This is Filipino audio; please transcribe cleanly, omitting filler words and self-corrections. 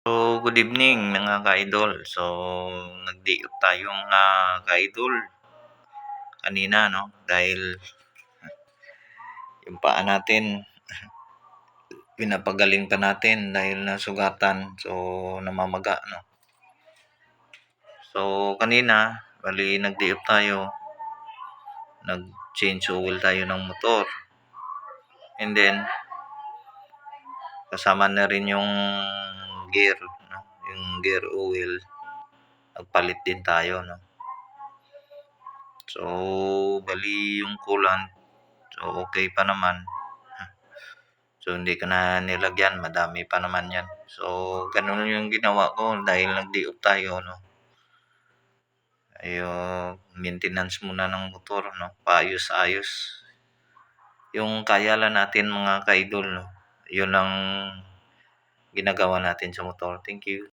So, good evening mga ka-idol. So, nag-day off tayo mga ka-idol kanina, no? Dahil yung paa natin, pinapagaling pa natin dahil nasugatan. So, namamaga, no? So, kanina, bali nag-day off tayo. Nag-change oil tayo ng motor. And then, kasama na rin yung gear, no? Yung gear oil. Nagpalit din tayo, no? So, bali yung coolant, so okay pa naman. So, hindi ko na nilagyan, madami pa naman yan. So, ganun yung ginawa ko dahil nag-day off tayo, no? Maintenance muna ng motor, no? Paayos-ayos. Yung kaya lang natin mga ka-idol, no? Yun ang ginagawa natin sa motor. Thank you.